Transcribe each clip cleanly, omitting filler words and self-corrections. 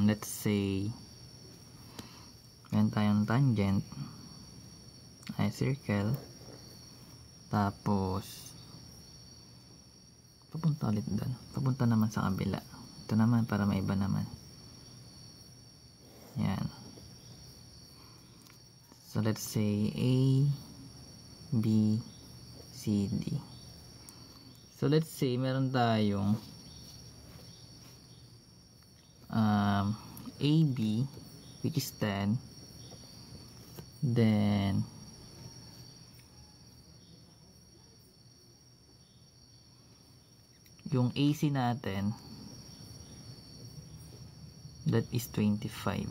let's say meron tayong tangent ay circle, tapos papunta ulit doon, papunta naman sa kabila. Ito naman para maiba naman. Yan. So let's say A, B, C, D. So let's say meron tayong AB, which is 10, then yung AC natin that is 25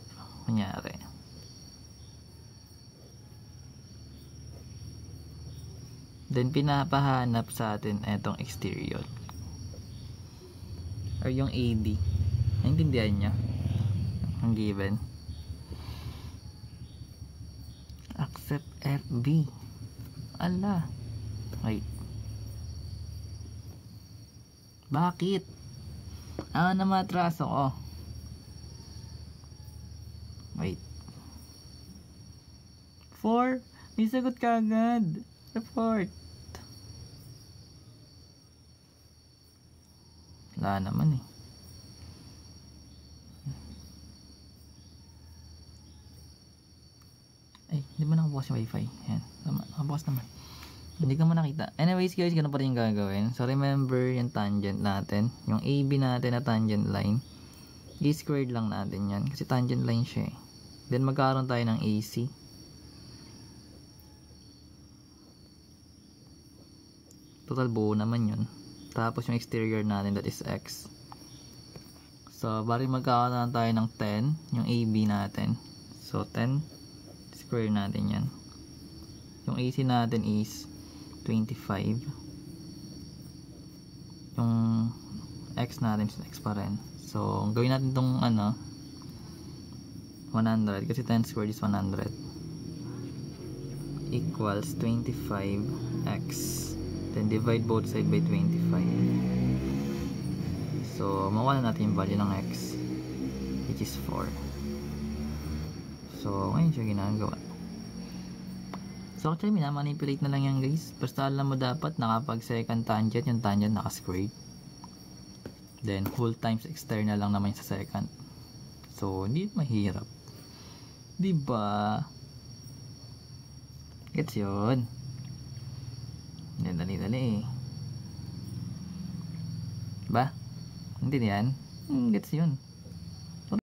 kunyari. Then pinapahanap sa atin etong exterior or yung AD. Naintindihan nyo ang given? Accept FB. Ala, wait, bakit? Na matraso ko. Wait, 4. May sagot ka agad. Report. Wala naman eh. Ay, hindi ba nakabukas yung wifi? Yan, nakabukas naman. Hindi ka mo nakita. Anyways guys, ganun pa rin yung gagawin. So remember yung tangent natin, yung AB natin na tangent line, A-squared lang natin yan kasi tangent line siya eh. Then magkaroon tayo ng AC. Total buo naman yun. Tapos yung exterior natin, that is X. So bari magkakaroon tayo ng 10, yung AB natin. So 10 square natin yan. Yung AC natin is 25. Yung X natin is X pa rin. So gawin natin itong 100 kasi 10 squared is 100 equals 25x. Then divide both side by 25. So mawala natin yung value ng x, which is 4. So ngayon siya ginagawa. So actually minamanipulate na lang yan guys. Basta alam mo dapat nakapag second tangent, yung tangent naka-squared. Then whole times external lang naman sa second. So hindi mahirap, diba? Gets yun? Dali-dali eh. Ba? Hindi yan? Gets yun.